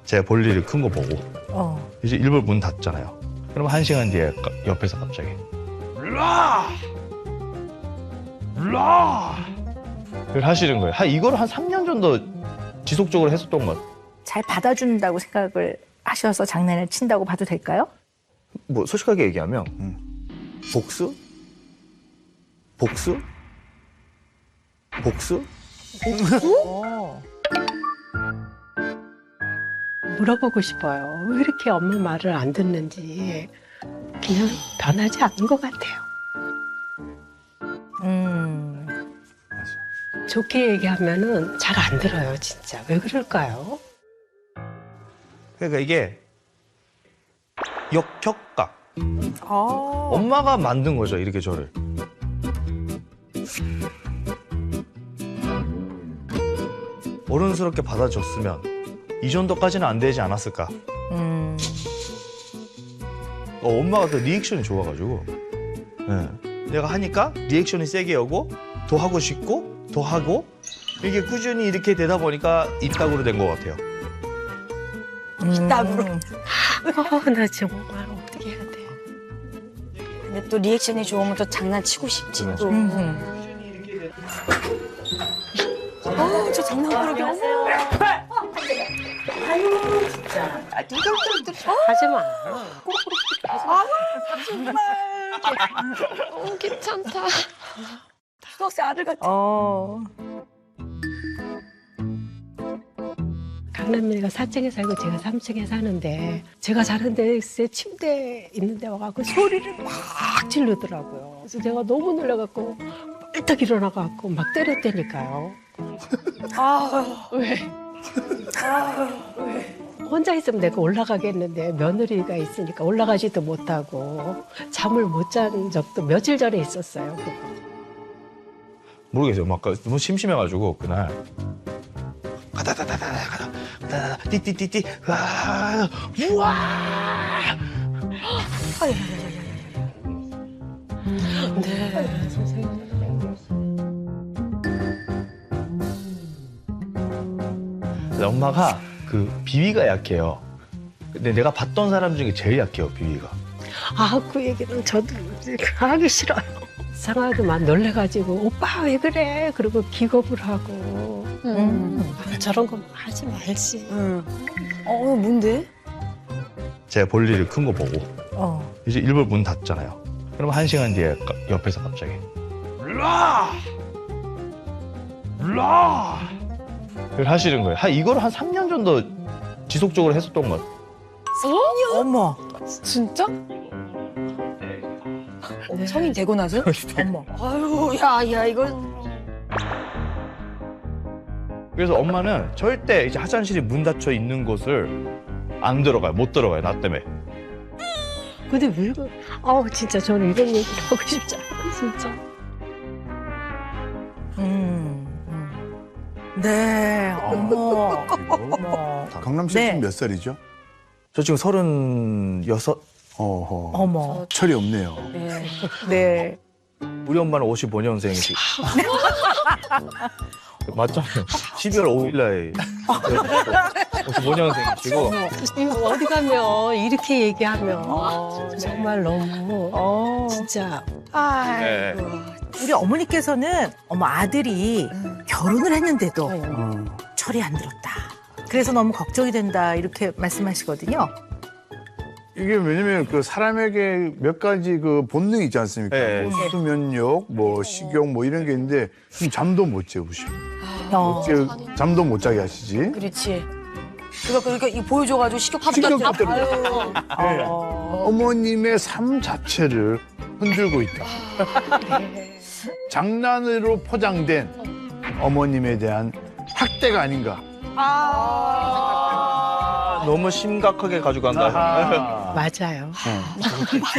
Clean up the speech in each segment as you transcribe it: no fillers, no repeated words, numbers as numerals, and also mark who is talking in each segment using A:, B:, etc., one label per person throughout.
A: 제가 볼일이 큰 거 보고 이제 일부러 문 닫잖아요. 그럼 1시간 뒤에 옆에서 갑자기 일로와! 일로와! 이걸 하시는 거예요. 이거를 한 3년 정도 지속적으로 했었던 것 같아요.
B: 잘 받아준다고 생각을 하셔서 장난을 친다고 봐도 될까요?
A: 뭐 솔직하게 얘기하면 복수? 복수? 복수?
C: 물어보고 싶어요. 왜 이렇게 엄마 말을 안 듣는지. 그냥 변하지 않은 것 같아요. 좋게 얘기하면은 잘 안 들어요, 진짜. 왜 그럴까요?
A: 그러니까 이게 역효과. 엄마가 만든 거죠, 이렇게 저를. 어른스럽게 받아줬으면 이 정도까지는 안 되지 않았을까. 엄마가 그 리액션이 좋아가지고 내가 하니까 리액션이 세게 오고 더 하고 싶고 더 하고 이게 꾸준히 이렇게 되다 보니까 입닥으로 된 것 같아요.
D: 입닥으로.
C: 나 정말 어떻게 해야 돼.
D: 근데 또 리액션이 좋으면 또 장난치고 싶지 또. 저 장난꾸러기.
C: 하지 마.
D: 괜찮다. 초등학생 아들 같아.
C: 강남미가 4층에 살고 제가 3층에 사는데 제가 자는 데에 침대에 있는데 와갖고 소리를 막 지르더라고요. 그래서 제가 너무 놀라갖고 벌떡 일어나갖고 막 때렸다니까요.
D: 왜?
C: 혼자 있으면 내가 올라가겠는데 며느리가 있으니까 올라가지도 못하고 잠을 못 잔 적도 며칠 전에 있었어요. 그거.
A: 모르겠어요. 막 너무 심심해가지고 그날 가다다다다다 띠띠띠띠 우와.
C: 네, 선생님.
A: 엄마가 그 비위가 약해요. 근데 내가 봤던 사람 중에 제일 약해요, 비위가.
C: 그 얘기는 저도 하기 싫어요. 상아도 막 놀래가지고 오빠 왜 그래? 그리고 기겁을 하고 저런 거 하지 말지.
D: 뭔데?
A: 제가 볼일이 큰 거 보고 이제 일부러 문 닫잖아요. 그럼 1시간 뒤에 옆에서 갑자기 일로와! 일로와! 이걸 하시는 거예요. 이거를 한 3년 정도 지속적으로 했었던 것 같아요.
B: 어머,
D: 진짜? 성인 되고 나서?
B: 어머.
D: 아유, 야, 이건.
A: 그래서 엄마는 절대 이제 화장실이 문 닫혀 있는 곳을 안 들어가요. 못 들어가요, 나 때문에.
C: 근데 왜 그? 진짜 저는 이런 얘기를 하고 싶지 않아, 진짜.
B: 네, 어머. 어머.
E: 강남 씨
B: 네.
E: 지금 몇 살이죠?
A: 저 지금 36.
B: 어머.
E: 철이 없네요.
B: 네.
A: 우리 엄마는 55년생이시고. 맞잖아요. 12월 5일 날 55년생이시고.
C: 이거 어디 가면 이렇게 얘기하면 정말 너무 진짜.
A: 네.
B: 우리 어머니께서는 아들이 결혼을 했는데도 철이 안 들었다. 그래서 너무 걱정이 된다 이렇게 말씀하시거든요.
E: 이게 왜냐면 그 사람에게 몇 가지 그 본능이 있지 않습니까?
A: 네.
E: 뭐 수면욕, 뭐 식욕, 뭐 이런 게 있는데 지금 잠도 못 재우시고. 잠도 못 자게 하시지.
D: 그렇지. 그러니까 이거 보여줘가지고 식욕
E: 식욕
D: 다
E: 때문에. 네. 어머님의 삶 자체를 흔들고 있다. 장난으로 포장된 어머님에 대한 학대가 아닌가.
A: 너무 심각하게 가져간다.
C: 맞아요.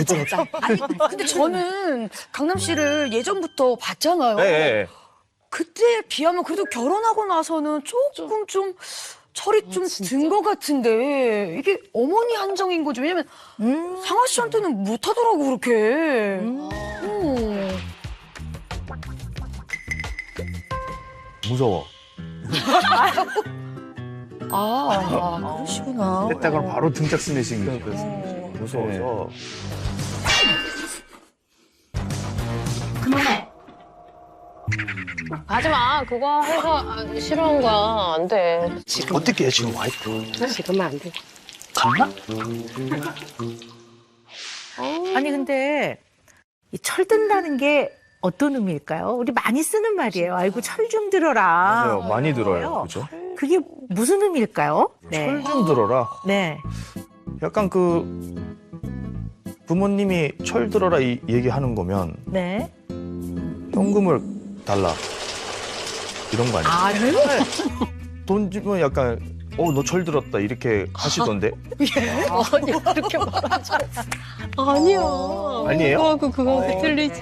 D: 진짜. 아니, 근데 저는 강남 씨를 예전부터 봤잖아요.
A: 네.
D: 그때에 비하면 그래도 결혼하고 나서는 조금 좀 철이 좀 든 것 같은데 이게 어머니 한정인 거죠. 왜냐면 상아 씨한테는 못하더라고 그렇게.
A: 무서워.
D: 그러시구나.
E: 했다 그러면 바로 등짝 스매싱이죠.
A: 무서워서.
F: 하지 마. 그거 해서 싫어한 거야. 안 돼.
A: 어떻게 해, 지금 와이프?
C: 지금은 안 돼.
A: 갔나?
B: 아니 근데 이 철든다는 게 어떤 의미일까요? 우리 많이 쓰는 말이에요. 아이고 철 좀 들어라.
A: 맞아요. 많이 들어요. 그죠?
B: 그게 무슨 의미일까요? 네.
A: 철 좀 들어라.
B: 네.
A: 약간 그 부모님이 철 들어라 이 얘기하는 거면
B: 네.
A: 현금을 달라 이런 거 아니에요?
B: 아, 정말.
A: 돈 주면 약간 너 철 들었다 이렇게 하시던데.
C: 아니 그렇게 말하지. 아니야.
A: 아니에요?
C: 그거 틀리지.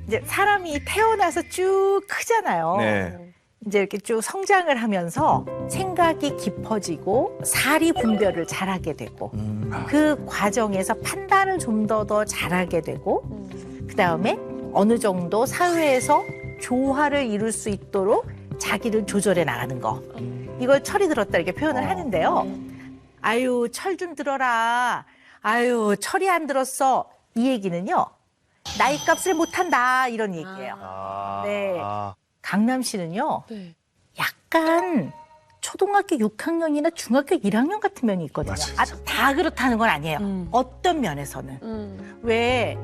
B: 이제 사람이 태어나서 쭉 크잖아요.
A: 네.
B: 이제 이렇게 쭉 성장을 하면서 생각이 깊어지고 사리 분별을 잘하게 되고 그 과정에서 판단을 좀 더 잘하게 되고 그다음에 어느 정도 사회에서 조화를 이룰 수 있도록 자기를 조절해 나가는 거. 이걸 철이 들었다 이렇게 표현을 하는데요. 아유, 철 좀 들어라. 아유, 철이 안 들었어. 이 얘기는요. 나이 값을 못한다 이런 얘기예요. 네. 강남 씨는요.
C: 네.
B: 약간 초등학교 6학년이나 중학교 1학년 같은 면이 있거든요. 다 그렇다는 건 아니에요. 어떤 면에서는. 왜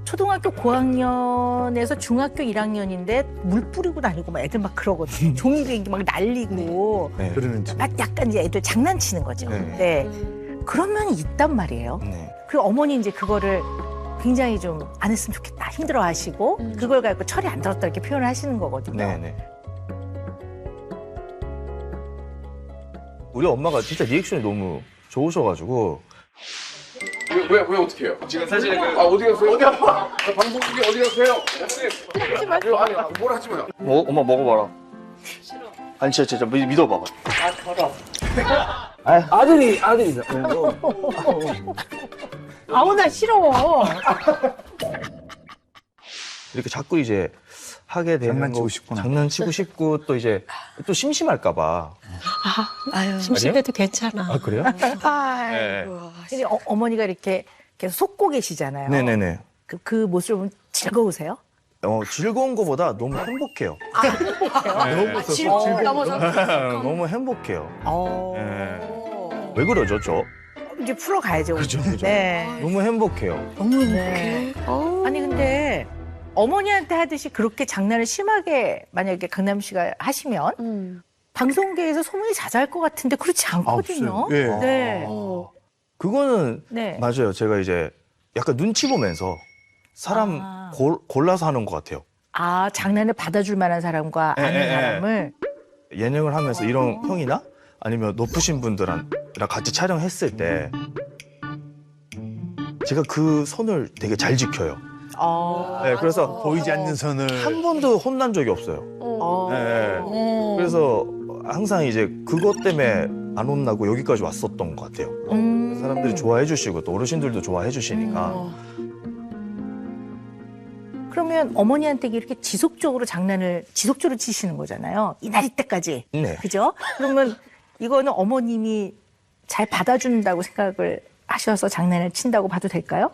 B: 초등학교 고학년에서 중학교 1학년인데 물 뿌리고 다니고 막 애들 막 그러거든요. 종이 비행기 막 날리고
A: 네.
E: 그러는 집.
B: 막 약간 이제 애들 장난치는 거죠.
A: 네.
B: 네. 그런 면이 있단 말이에요.
A: 네.
B: 그리고 어머니 이제 그거를 굉장히 좀 안 했으면 좋겠다 힘들어 하시고 그걸 갖고 철이 안 들었다 이렇게 표현을 하시는 거거든요.
A: 네네. 우리 엄마가 진짜 리액션이 너무 좋으셔가지고
G: 왜 어떻게 해요? 지금 사실 어디 가세요? 어디 아파? 방송 중에 어디 가세요? 아니 뭘 하지 마요.
A: 엄마 먹어봐라. 싫어. 아니 진짜 믿어봐봐.
G: 아들이죠.
B: 아우 나 싫어.
A: 이렇게 자꾸 이제 하게 되는
E: 장난치고
A: 거,
E: 싶구나.
A: 장난치고 싶고 또 이제 또 심심할까봐.
C: 심심해도 괜찮아.
A: 아 그래요? 네.
B: 근데 어머니가 이렇게 계속 속고 계시잖아요.
A: 네네네.
B: 그 모습을 보면 즐거우세요?
A: 즐거운 거보다 너무 행복해요.
D: 질문 넘어서.
A: 너무 행복해요. 네. 왜 그러죠, 저?
B: 이제 풀어가야죠.
A: 그죠.
B: 네.
A: 너무 행복해요.
D: 너무
B: 네. 아니 근데 어머니한테 하듯이 그렇게 장난을 심하게 만약에 강남 씨가 하시면 방송계에서 소문이 자자할 것 같은데 그렇지 않거든요.
E: 없어요. 예.
B: 네.
A: 그거는
B: 네.
A: 맞아요. 제가 이제 약간 눈치 보면서 사람 골라서 하는 것 같아요.
B: 아 장난을 받아줄 만한 사람과 아닌 사람을.
A: 예능을 하면서 이런 형이나 아니면 높으신 분들이랑 같이 촬영했을 때 제가 그 선을 되게 잘 지켜요. 네, 그래서
E: 보이지 않는 선을.
A: 한 번도 혼난 적이 없어요. 네. 그래서 항상 이제 그것 때문에 안 혼나고 여기까지 왔었던 것 같아요. 사람들이 좋아해 주시고 또 어르신들도 좋아해 주시니까.
B: 그러면 어머니한테 이렇게 지속적으로 장난을 지속적으로 치시는 거잖아요. 이날 이때까지.
A: 네.
B: 그죠? 그러면 이거는 어머님이 잘 받아준다고 생각을 하셔서 장난을 친다고 봐도 될까요?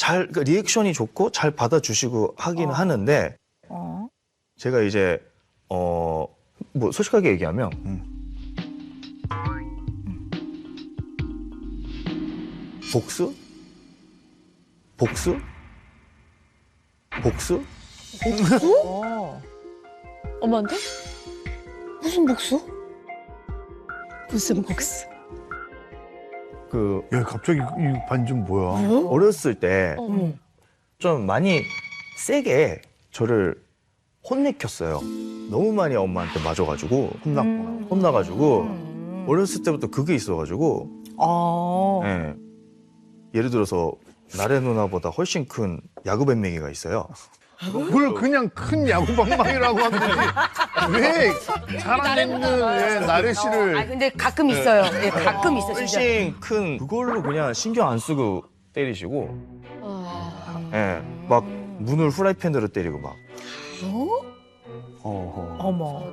A: 그러니까 리액션이 좋고 잘 받아주시고 하기는 하는데
B: 어.
A: 제가 이제 뭐 솔직하게 얘기하면 복수?
D: 엄마한테? 무슨 복수?
C: 무슨 복수?
A: 그
E: 야, 갑자기 이 반전 뭐야?
A: 어렸을 때 좀 많이 세게 저를 혼내켰어요. 너무 많이 엄마한테 맞아가지고
E: 혼났구나.
A: 혼나가지고 어렸을 때부터 그게 있어가지고 예. 예를 들어서 나래 누나보다 훨씬 큰 야구 뱀맹이가 있어요.
E: 그걸 그냥 큰 야구방망이라고 하면 되지. 왜 사람 있는 나래 씨를.
D: 근데 가끔 있어요. 네, 가끔 있어 진짜.
A: 훨씬 큰 그걸로 그냥 신경 안 쓰고 때리시고 예, 막 문을 후라이팬으로 때리고 막
E: 어허.
B: 어머.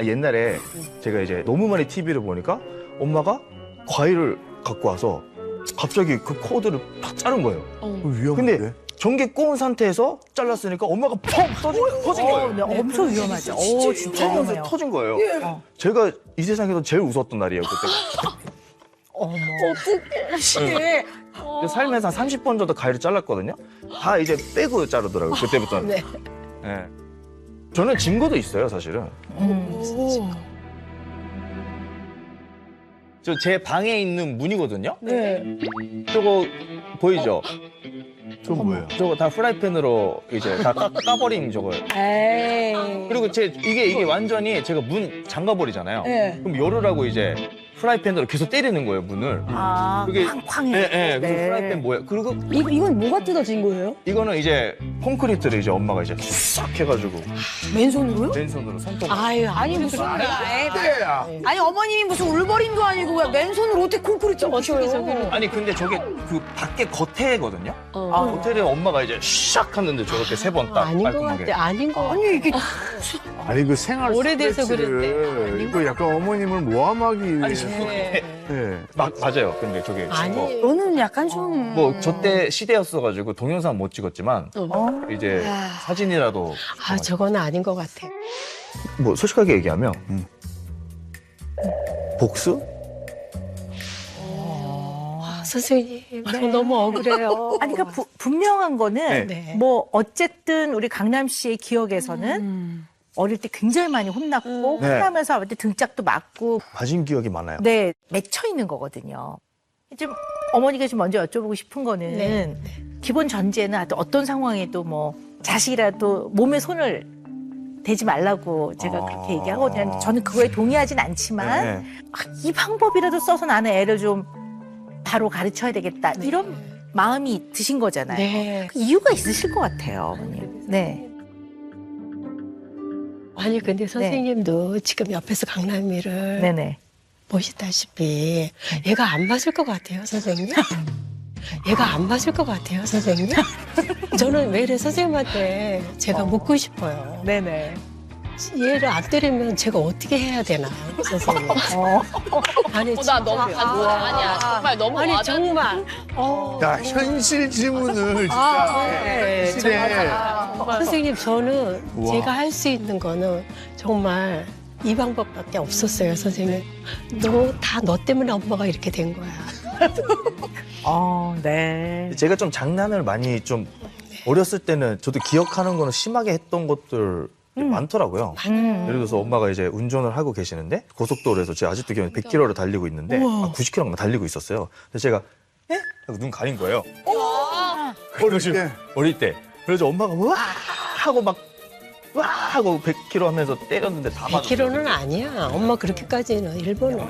A: 옛날에 제가 이제 너무 많이 TV를 보니까 엄마가 과일을 갖고 와서 갑자기 그 코드를 팍 자른 거예요.
E: 위험한데?
A: 근데 전기 꼬은 상태에서 잘랐으니까 엄마가 펑 터진 거예요.
B: 네, 엄청 위험하죠. 오, 진짜 위험해요.
A: 터진 거예요.
B: 어.
A: 제가 이 세상에서 제일 웃었던 날이에요, 그때.
B: 어머.
A: 근데 삶에서 한 30번 정도 가위를 잘랐거든요. 다 이제 빼고 자르더라고요, 그때부터는.
B: 네.
A: 예. 저는 증거도 있어요, 사실은. 저 제 방에 있는 문이거든요.
D: 네.
A: 저거 보이죠?
E: 그건 뭐예요?
A: 저거 다 프라이팬으로 이제 다 까버린 저거.
D: 에이.
A: 그리고 이게 완전히 제가 문 잠가버리잖아요.
D: 네.
A: 그럼 열으라고 이제 프라이팬으로 계속 때리는 거예요, 문을.
B: 아,
A: 그게-
B: 쾅쾅 해.
A: 예, 예. 그래서 프라이팬 뭐예요? 그리고
D: 이건 뭐가 뜯어진 거예요?
A: 이거는 이제 콘크리트를 이제 엄마가 이제 싹 해가지고
D: 맨손으로요?
A: 맨손으로 손톱.
C: 아유,
D: 아니 무슨
E: 야.
D: 아니 어머님이 무슨 울버린도 아니고 왜 맨손으로 어떻게 콘크리트 어떻게
A: 아니 근데 저게 그 밖에 겉에거든요.
C: 어.
A: 겉에를 엄마가 이제 샥 하는데 저렇게 세 번 딱
C: 아닌 것
A: 깔끔하게.
C: 같아. 아닌 것 같아.
D: 아니 이게
E: 아니 그 생활
C: 오래돼서
E: 스트레스를 이거 약간 어머님을 모함하기 위해.
A: 아니
E: 예.
A: 맞아요. 근데 저게
C: 아니.
D: 너는 약간 좀
A: 뭐저 때 시대였어가지고 동영상 못 찍었지만 이제 사진이라도
C: 아, 저거는 아닌 것 같아.
A: 뭐 솔직하게 얘기하면 복수?
C: 아, 선생님, 저 너무 억울해요.
B: 아니, 그러니까 분명한 거는
C: 네.
B: 뭐 어쨌든 우리 강남 씨의 기억에서는 어릴 때 굉장히 많이 혼났고
A: 네.
B: 혼나면서 아버지 등짝도 맞고
A: 맞은 기억이 많아요.
B: 네 맺혀 있는 거거든요. 좀 어머니가 좀 먼저 여쭤보고 싶은 거는
C: 네.
B: 기본 전제는 어떤 상황에도 뭐 자식이라도 몸에 손을 대지 말라고 제가 그렇게 얘기하거든요. 저는 그거에 동의하진 않지만
A: 네.
B: 이 방법이라도 써서 나는 애를 좀 바로 가르쳐야 되겠다 이런 마음이 드신 거잖아요.
C: 네.
B: 그 이유가 있으실 것 같아요, 어머님. 네.
C: 아니, 근데 선생님도 지금 옆에서 강남이를
B: 네네.
C: 보시다시피 얘가 안 맞을 것 같아요, 선생님? 얘가 안 맞을 것 같아요, 선생님? 저는 매일 선생님한테 제가 묻고 싶어요.
B: 네네.
C: 얘를 안 때리면 제가 어떻게 해야 되나, 선생님? 아니,
F: 나 너무 아니야. 정말 너무
C: 아니,
F: 와닿-
C: 정말.
E: 야 현실 질문을 진짜.
C: 네,
E: 시대.
C: 선생님, 저는
E: 우와.
C: 제가 할 수 있는 거는 정말 이 방법밖에 없었어요, 선생님. 너 때문에 엄마가 이렇게 된 거야.
B: 네.
A: 제가 좀 장난을 많이 좀 어렸을 때는 저도 기억하는 거는 심하게 했던 것들 많더라고요. 예를 들어서 엄마가 이제 운전을 하고 계시는데 고속도로에서 제가 아직도 기억에 100km를 달리고 있는데 90km가 달리고 있었어요. 그래서 제가 에? 하고 눈 가린 거예요. 어릴 때. 그래서 엄마가 와 하고 막 와 하고 100km 하면서 때렸는데 다 맞았어요.
C: 100kg는 아니야. 엄마 그렇게까지는 일본은.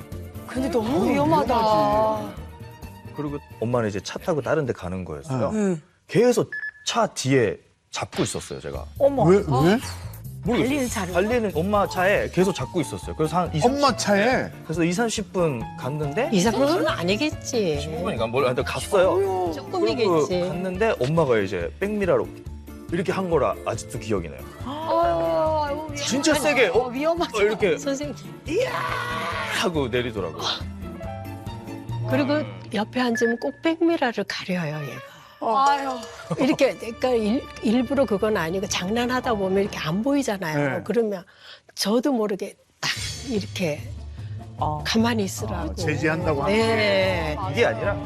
D: 근데 너무 위험하다.
A: 그리고 엄마는 이제 차 타고 다른 데 가는 거였어요.
D: 응.
A: 계속 차 뒤에 잡고 있었어요, 제가.
B: 어머.
E: 왜 왜?
A: 모르겠어요.
B: 달리는 차를.
A: 달리는 엄마 차에 계속 잡고 있었어요. 그래서 한 20,
E: 엄마 차에.
A: 그래서 2, 30분 갔는데
C: 이상은 아니겠지.
A: 15분인가 뭘 근데 갔어요. 그리고
C: 조금이겠지.
A: 갔는데 엄마가 이제 백미라로 이렇게 한 거라 아직도 기억이 나요. 진짜 세게
D: 위험하다.
A: 이렇게
C: 선생님.
A: 하고 내리더라고요.
C: 그리고 옆에 앉으면 꼭 백미라를 가려요, 얘가.
D: 아유.
C: 이렇게 그러니까 일부러 그건 아니고 장난하다 보면 이렇게 안 보이잖아요.
E: 네.
C: 그러면 저도 모르게 딱 이렇게 가만히 있으라고.
E: 제지한다고 하는
C: 네.
A: 이게 아니라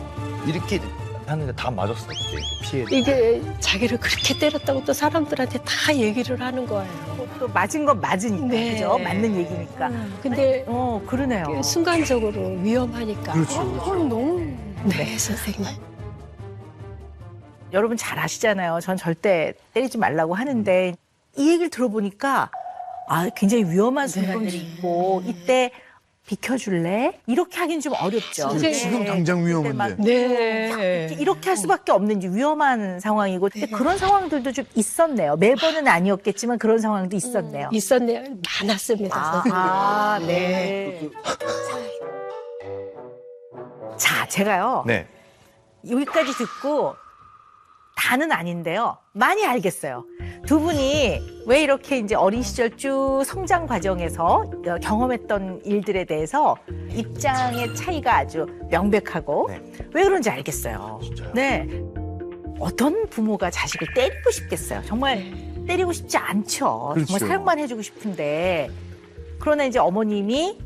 A: 이렇게 하는데 다 맞았어요. 그때 피해.
C: 이게 자기를 그렇게 때렸다고 또 사람들한테 다 얘기를 하는 거예요.
B: 또 맞은 건 맞으니까.
C: 네.
B: 그죠? 맞는 얘기니까.
C: 근데
B: 그러네요.
C: 순간적으로 위험하니까.
E: 그렇죠.
D: 그건 너무
C: 네, 선생님.
B: 여러분 잘 아시잖아요. 전 절대 때리지 말라고 하는데 이 얘기를 들어보니까 굉장히 위험한 순간이 있고 이때 비켜줄래? 이렇게 하긴 좀 어렵죠.
C: 선생님.
E: 지금 당장
B: 그때 막
C: 네.
B: 이렇게 할 수밖에 없는 위험한 상황이고 근데 그런 상황들도 좀 있었네요. 매번은 아니었겠지만 그런 상황도 있었네요.
C: 있었네요. 많았습니다, 선생님.
B: 네. 자, 제가요.
A: 네.
B: 여기까지 듣고 다는 아닌데요. 많이 알겠어요. 두 분이 왜 이렇게 이제 어린 시절 쭉 성장 과정에서 경험했던 일들에 대해서 입장의 차이가 아주 명백하고
A: 네.
B: 왜 그런지 알겠어요.
A: 진짜요?
B: 네. 어떤 부모가 자식을 때리고 싶겠어요. 정말 때리고 싶지 않죠.
E: 그렇죠.
B: 정말 사용만 해주고 싶은데. 그러나 이제 어머님이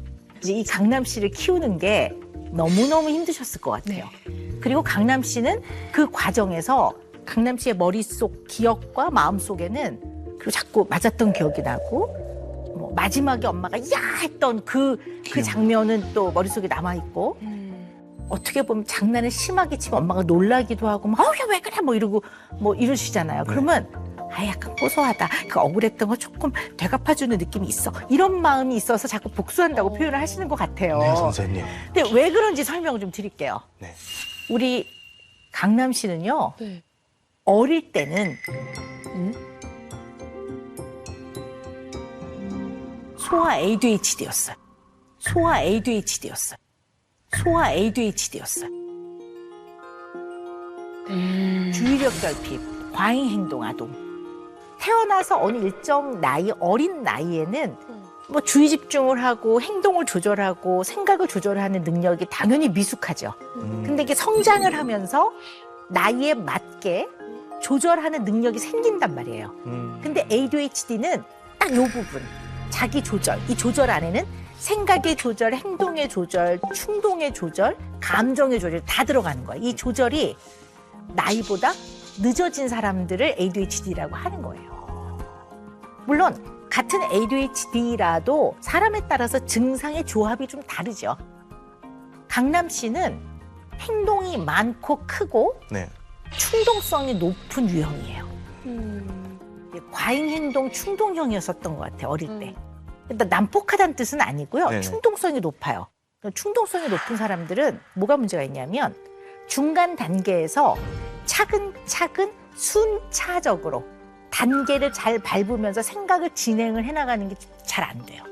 B: 이제 이 강남 씨를 키우는 게 너무너무 힘드셨을 것 같아요. 그리고 강남 씨는 그 과정에서 강남 씨의 머릿속 기억과 마음속에는 그리고 자꾸 맞았던 기억이 나고 뭐 마지막에 엄마가 야 했던 그 장면은 또 머릿속에 남아있고 어떻게 보면 장난을 심하게 치면 엄마가 놀라기도 하고 막 야 왜 그래 뭐 이러고 뭐 이러시잖아요. 그러면 아 약간 고소하다. 그 억울했던 거 조금 되갚아주는 느낌이 있어. 이런 마음이 있어서 자꾸 복수한다고 표현을 하시는 것 같아요.
A: 네, 선생님.
B: 근데 왜 그런지 설명을 좀 드릴게요.
A: 네.
B: 우리 강남 씨는요.
C: 네.
B: 어릴 때는 소아 ADHD였어요. 소아 ADHD였어요. 소아 ADHD였어요. 주의력 결핍, 과잉 행동 아동. 태어나서 어느 일정 나이, 어린 나이에는 뭐 주의 집중을 하고 행동을 조절하고 생각을 조절하는 능력이 당연히 미숙하죠. 근데 이게 성장을 하면서 나이에 맞게 조절하는 능력이 생긴단 말이에요. 근데 ADHD는 딱 요 부분, 자기 조절, 이 조절 안에는 생각의 조절, 행동의 조절, 충동의 조절, 감정의 조절 다 들어가는 거예요. 이 조절이 나이보다 늦어진 사람들을 ADHD라고 하는 거예요. 물론 같은 ADHD라도 사람에 따라서 증상의 조합이 좀 다르죠. 강남 씨는 행동이 많고 크고
A: 네.
B: 충동성이 높은 유형이에요. 과잉 행동 충동형이었었던 것 같아요. 어릴 때. 일단 난폭하다는 뜻은 아니고요.
A: 네네.
B: 충동성이 높아요. 충동성이 높은 사람들은 뭐가 문제가 있냐면 중간 단계에서 차근차근 순차적으로 단계를 잘 밟으면서 생각을 진행을 해나가는 게 잘 안 돼요.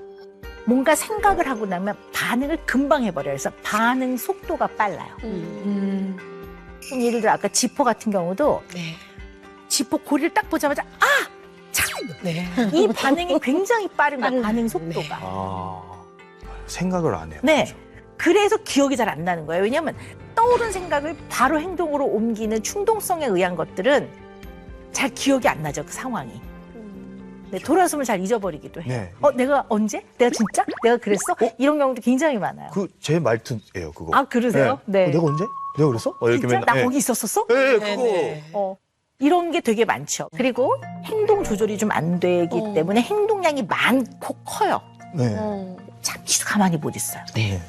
B: 뭔가 생각을 하고 나면 반응을 금방 해버려요. 그래서 반응 속도가 빨라요. 예를 들어 아까 지퍼 같은 경우도
C: 네.
B: 지퍼 고리를 딱 보자마자 아! 참!
C: 네.
B: 이 반응이 굉장히 빠른 거예요.
C: 빨라요.
B: 반응 속도가.
A: 아, 생각을 안 해요.
B: 네.
A: 그렇죠?
B: 그래서 기억이 잘 안 나는 거예요. 왜냐하면 떠오른 생각을 바로 행동으로 옮기는 충동성에 의한 것들은 잘 기억이 안 나죠. 그 상황이. 네, 돌아서면 잘 잊어버리기도 해요.
A: 네.
B: 내가 언제? 내가 진짜? 내가 그랬어? 이런 경우도 굉장히 많아요.
A: 그 제 말투예요, 그거.
B: 아, 그러세요? 네.
A: 내가 언제? 내가 그랬어? 이렇게
B: 진짜? 나 거기 있었었어?
A: 네, 그거.
B: 이런 게 되게 많죠. 그리고 행동 조절이 좀 안 되기 때문에 행동량이 많고 커요.
A: 네.
B: 잠시도 가만히 못 있어요.
A: 네.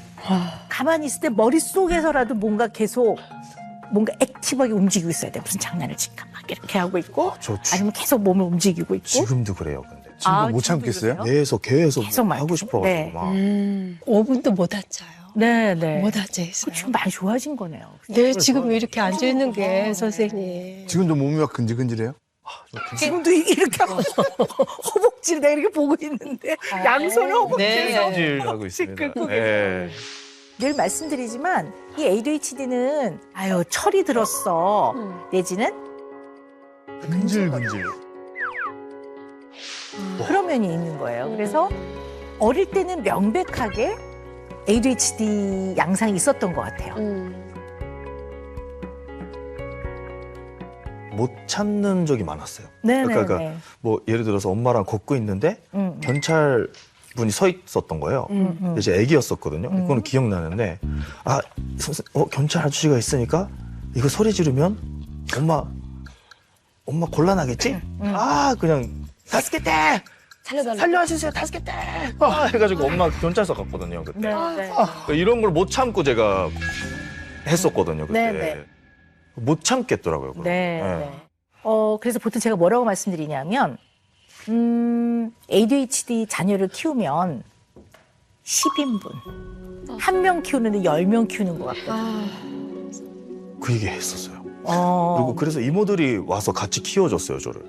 B: 가만히 있을 때 머릿속에서라도 뭔가 계속 뭔가 액티브하게 움직이고 있어야 돼. 무슨 장난을 칠까 막 이렇게 하고 있고
A: 저
B: 아니면 계속 몸을 움직이고 있고
A: 지금도 그래요, 근데.
E: 지금도 못
B: 지금도
E: 참겠어요?
B: 그래요?
A: 계속
B: 계속 막
A: 하고 싶어가지고
B: 네.
A: 막.
C: 5분도 못 앉아요.
B: 네, 네.
C: 못 앉아 있어요.
B: 지금 많이 좋아진 거네요.
C: 네, 지금 이렇게 앉아 있는 게 선생님.
E: 지금도 몸이 막 근질근질해요?
B: 지금도 이렇게 하고 허벅지를 내가 이렇게 보고 있는데 양손을 허벅지에서
A: 질 하고 있습니다.
B: 긁고
A: 네.
B: 늘 말씀드리지만 이 ADHD는 아유 철이 들었어 내지는
A: 근질근질.
B: 그런 면이 있는 거예요. 그래서 어릴 때는 명백하게 ADHD 양상이 있었던 것 같아요.
A: 못 참는 적이 많았어요.
B: 네네네.
A: 그러니까 뭐 예를 들어서 엄마랑 걷고 있는데 경찰 분이 서 있었던 거예요. 이제 애기였었거든요. 그거는 기억나는데 경찰 아저씨가 있으니까 이거 소리 지르면 엄마 곤란하겠지? 그냥 다스켓대 살려주세요 다스켓대 해가지고 엄마 경찰서 갔거든요 그때.
B: 네.
A: 이런 걸 못 참고 제가 했었거든요 그때.
B: 네.
A: 못 참겠더라고요. 그걸.
B: 네.
A: 네.
B: 네. 그래서 보통 제가 뭐라고 말씀드리냐면, ADHD 자녀를 키우면 10인분. 한 명 키우는데 10명 키우는 것 같거든요.
A: 그 얘기 했었어요.
B: 어,
A: 그리고 그래서 이모들이 와서 같이 키워줬어요, 저를.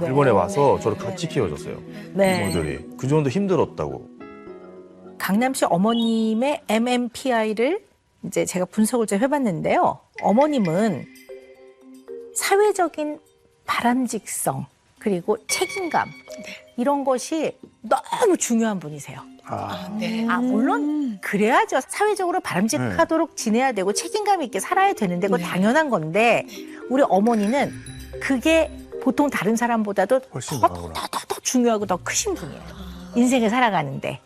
B: 네.
A: 일본에 와서 저를 같이 키워줬어요.
B: 네.
A: 이모들이. 그 정도 힘들었다고.
B: 강남 씨 어머님의 MMPI를 이제 제가 분석을 좀 해봤는데요. 어머님은 사회적인 바람직성, 그리고 책임감 이런 것이 너무 중요한 분이세요.
C: 네.
B: 물론 그래야죠. 사회적으로 바람직하도록 지내야 되고 책임감 있게 살아야 되는데 그거 당연한 건데 우리 어머니는 그게 보통 다른 사람보다도
E: 훨씬
B: 더
E: 나아구나.
B: 중요하고 더 크신 분이에요. 인생을 살아가는데.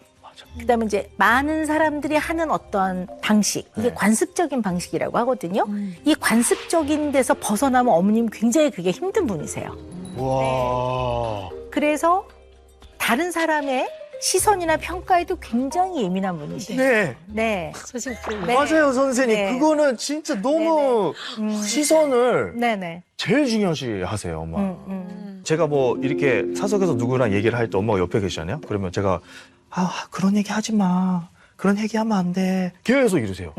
B: 그다음에 이제 많은 사람들이 하는 어떤 방식, 이게 관습적인 방식이라고 하거든요. 이 관습적인 데서 벗어나면 어머님 굉장히 그게 힘든 분이세요.
A: 와.
B: 그래서 다른 사람의 시선이나 평가에도 굉장히 예민한 분이시죠.
A: 네.
B: 네.
C: 선생님.
B: 네.
A: 맞아요, 선생님.
B: 네.
A: 그거는 진짜 너무 시선을
B: 네네.
A: 제일 중요시 하세요, 엄마.
B: 음.
A: 제가 뭐 이렇게 사석에서 누구랑 얘기를 할 때 엄마가 옆에 계시잖아요. 그러면 제가 그런 얘기 하지 마. 그런 얘기 하면 안 돼. 계속 이러세요.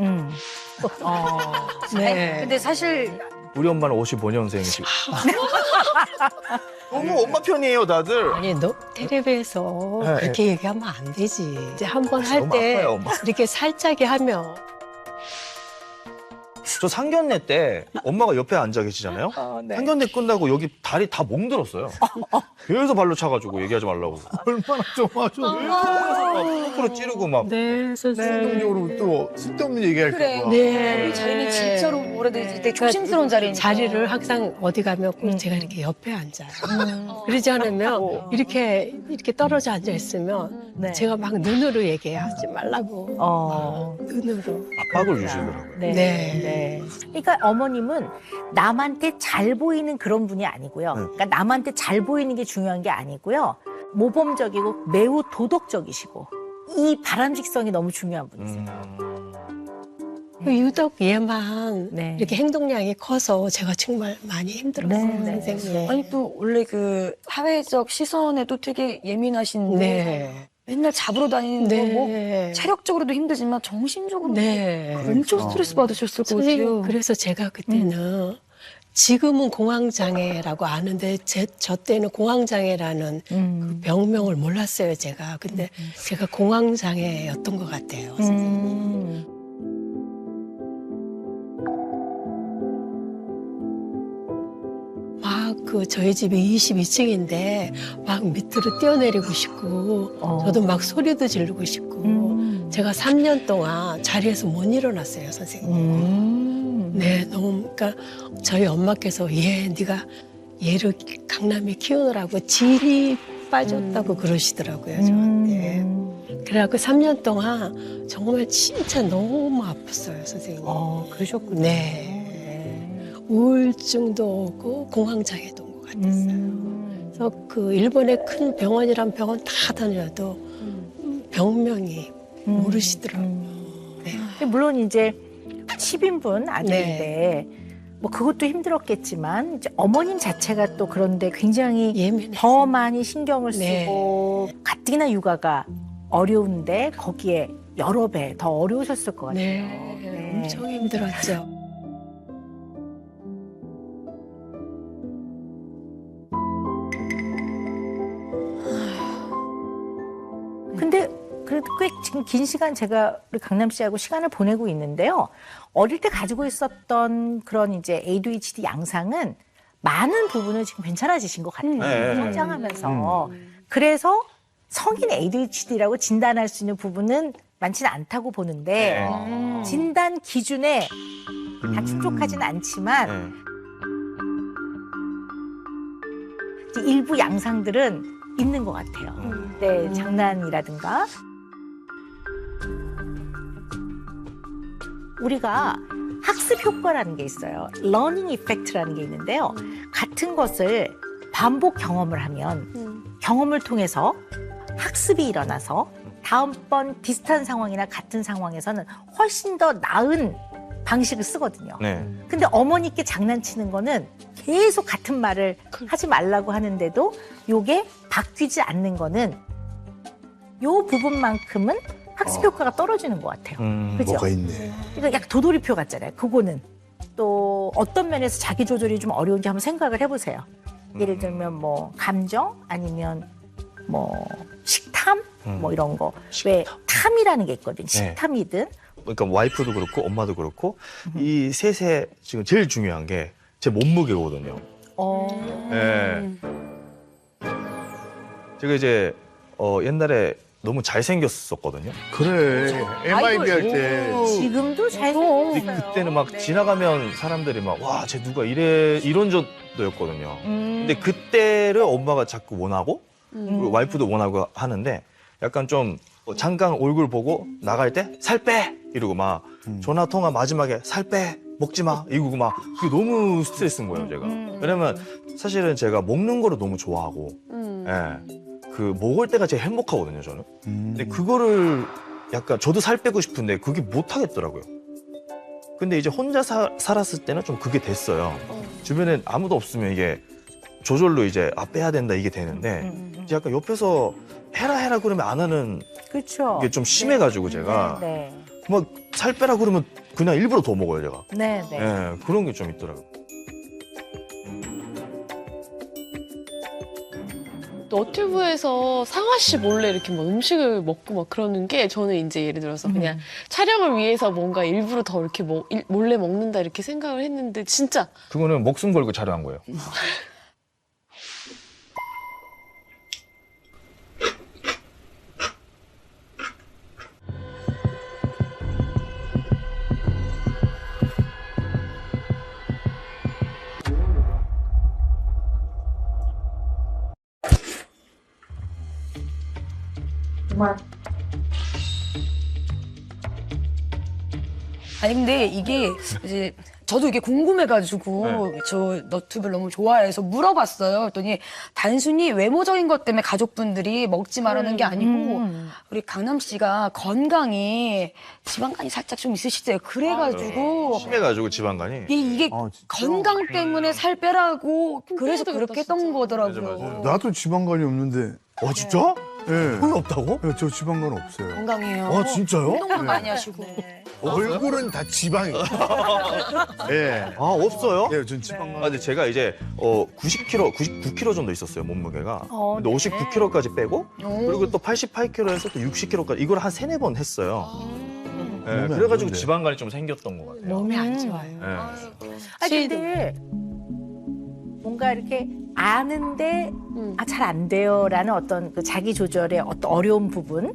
C: 네.
D: 근데 사실
A: 우리 엄마는 55년생이시고. 너무 엄마 편이에요, 다들.
C: 아니, 너 텔레비에서
A: 네,
C: 그렇게 얘기하면 안 되지. 이제 한 번 할
A: 너무
C: 때
A: 아파요, 엄마.
C: 이렇게 살짝이 하면
A: 저 상견례 때 엄마가 옆에 앉아 계시잖아요. 상견례 끝나고 여기 다리 다 멍들었어요. 계속 발로 차가지고 얘기하지 말라고.
E: 얼마나 좋아하셔.
A: 거꾸로 찌르고 막.
C: 네, 선생님.
E: 긍정적으로 또 쓸데없는 얘기할까
D: 그래.
E: 봐.
C: 네.
D: 우리 자리는 진짜로 뭐라 해야 되지? 되게 조심스러운 자리니까.
C: 자리를 항상 어디 가면 꼭 제가 이렇게 옆에 앉아요. 그러지 않으면 이렇게 떨어져 앉아 있으면
B: 네.
C: 제가 막 눈으로 얘기하지 말라고. 눈으로.
A: 압박을 주시더라고요.
B: 네.
C: 네.
B: 네. 그러니까 어머님은 남한테 잘 보이는 그런 분이 아니고요. 그러니까 남한테 잘 보이는 게 중요한 게 아니고요. 모범적이고 매우 도덕적이시고 이 바람직성이 너무 중요한 분이세요.
C: 유독 얘만
B: 네.
C: 이렇게 행동량이 커서 제가 정말 많이 힘들었어요,
B: 네,
C: 선생님.
B: 네.
D: 아니 또 원래 그 사회적 시선에도 되게 예민하신데
C: 네.
D: 맨날 잡으러 다니는 거 뭐
C: 네.
D: 체력적으로도 힘들지만 정신적으로
C: 네.
D: 엄청 스트레스 받으셨을 것
C: 선생님,
D: 같아요.
C: 그래서 제가 그때는 지금은 공황장애라고 아는데 저 때는 공황장애라는 그 병명을 몰랐어요, 제가. 근데 제가 공황장애였던 것 같아요, 선생님. 막 그 저희 집이 22층인데 막 밑으로 뛰어내리고 싶고 저도 막 소리도 지르고 싶고 제가 3년 동안 자리에서 못 일어났어요, 선생님. 네, 너무 그러니까 저희 엄마께서 네가 얘를 강남에 키우느라고 질이 빠졌다고 그러시더라고요, 저한테. 그래갖고 3년 동안 정말 진짜 너무 아팠어요, 선생님.
B: 그러셨군요.
C: 네. 우울증도 오고 공황장애도 온 것 같았어요. 그래서 그 일본의 큰 병원이란 병원 다 다녀도 병명이 모르시더라고요. 네.
B: 물론 이제 10인분 아들인데 뭐 그것도 힘들었겠지만 이제 어머님 자체가 또 그런데 굉장히
C: 예민해.
B: 더 많이 신경을 쓰고
C: 네.
B: 가뜩이나 육아가 어려운데 거기에 여러 배 더 어려우셨을 것 같아요.
C: 네. 엄청 힘들었죠.
B: 근데 그래도 꽤 지금 긴 시간 제가 우리 강남 씨하고 시간을 보내고 있는데요. 어릴 때 가지고 있었던 그런 이제 ADHD 양상은 많은 부분을 지금 괜찮아지신 것 같아요.
A: 네.
B: 성장하면서. 그래서 성인 ADHD라고 진단할 수 있는 부분은 많지는 않다고 보는데 진단 기준에 다 충족하지는 않지만 이제 일부 양상들은 있는 것 같아요. 네, 장난이라든가. 우리가 학습 효과라는 게 있어요. 러닝 이펙트라는 게 있는데요. 같은 것을 반복 경험을 하면 경험을 통해서 학습이 일어나서 다음번 비슷한 상황이나 같은 상황에서는 훨씬 더 나은 방식을 쓰거든요.
A: 네.
B: 근데 어머니께 장난치는 거는 계속 같은 말을 하지 말라고 하는데도 요게 바뀌지 않는 거는 요 부분만큼은 학습 효과가 떨어지는 것 같아요. 그죠?
E: 뭐가 있네.
B: 그러니까 약간 도돌이표 같잖아요. 그거는 또 어떤 면에서 자기 조절이 좀 어려운지 한번 생각을 해보세요. 예를 들면 뭐 감정 아니면 뭐 식탐 뭐 이런 거. 왜 탐이라는 게 있거든요. 식탐이든.
A: 그러니까 와이프도 그렇고 엄마도 그렇고 이 셋에 지금 제일 중요한 게 제 몸무게거든요. 예. 제가 이제 옛날에 너무 잘생겼었거든요.
E: 그래. MIB 할 때.
B: 지금도 잘
A: 근데
B: 생겼어요.
A: 그때는 막 지나가면 사람들이 막 와, 쟤 누가 이런 정도였거든요. 근데 그때를 엄마가 자꾸 원하고 그리고 와이프도 원하고 하는데 약간 좀 잠깐 얼굴 보고 나갈 때 살 빼! 이러고 막 전화 통화 마지막에 살 빼! 먹지 마! 이러고 막 그게 너무 스트레스인 거예요, 제가. 왜냐면 사실은 제가 먹는 거를 너무 좋아하고 예. 그 먹을 때가 제일 행복하거든요, 저는. 근데 그거를 약간 저도 살 빼고 싶은데 그게 못 하겠더라고요. 근데 이제 혼자 살았을 때는 좀 그게 됐어요. 주변에 아무도 없으면 이게 저절로 이제 빼야 된다 이게 되는데 이제 약간 옆에서 해라 그러면 안 하는
B: 그렇죠.
A: 게 좀 심해가지고 제가
B: 네.
A: 막 살 빼라 그러면 그냥 일부러 더 먹어요, 제가.
B: 네, 네.
A: 예, 그런 게 좀 있더라고요.
F: 너튜브에서 상아 씨 몰래 이렇게 막 음식을 먹고 막 그러는 게 저는 이제 예를 들어서 그냥 촬영을 위해서 뭔가 일부러 더 이렇게 몰래 먹는다 이렇게 생각을 했는데 진짜
A: 그거는 목숨 걸고 촬영한 거예요.
D: 아니 근데 이게 이제 저도 이게 궁금해가지고 저 너튜브를 너무 좋아해서 물어봤어요. 그랬더니 단순히 외모적인 것 때문에 가족분들이 먹지 말라는 게 아니고 우리 강남 씨가 건강이 지방간이 살짝 좀 있으시대요. 그래가지고
A: 심해가지고 지방간이.
D: 이게
E: 아, 진짜?
D: 건강 때문에 살 빼라고 그래서
F: 빼야
D: 그렇게
F: 되겠다,
D: 했던
F: 진짜.
D: 거더라고요.
A: 맞아.
E: 나도 지방간이 없는데.
A: 진짜?
E: 예.
A: 돈 없다고?
E: 네, 저 지방간 없어요.
D: 건강해요.
A: 진짜요?
D: 운동도 많이 하시고.
E: 얼굴은 다 지방이에요. 예.
A: 없어요?
E: 예, 전 지방간.
A: 근데 제가 이제 90kg, 99kg 정도 있었어요, 몸무게가. 근데 59kg까지 빼고 그리고 또 88kg에서 또 60kg까지 이걸 한 3-4번 했어요. 예,
E: 몸이 안
A: 그래가지고
E: 좋은데.
A: 지방간이 좀 생겼던 것 같아요.
C: 몸이 안 좋아요.
A: 예.
B: 근데 뭔가 이렇게 아는데 잘 안 돼요라는 어떤 그 자기 조절의 어떤 어려운 부분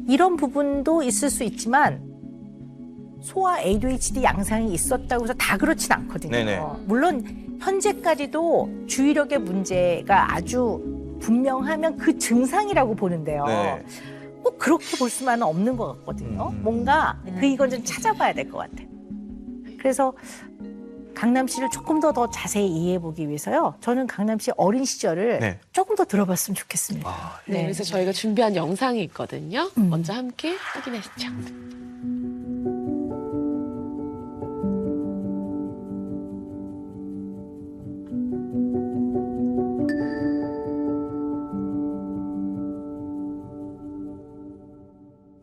B: 이런 부분도 있을 수 있지만 소아 ADHD 양상이 있었다고 해서 다 그렇진 않거든요.
A: 네네.
B: 물론 현재까지도 주의력의 문제가 아주 분명하면 그 증상이라고 보는데요.
A: 네.
B: 꼭 그렇게 볼 수만은 없는 것 같거든요. 뭔가 이건 좀 찾아봐야 될 것 같아요. 그래서 강남 씨를 조금 더 자세히 이해해 보기 위해서요. 저는 강남 씨 어린 시절을
A: 네.
B: 조금 더 들어봤으면 좋겠습니다.
F: 네, 그래서 저희가 준비한 영상이 있거든요. 먼저 함께 확인하시죠.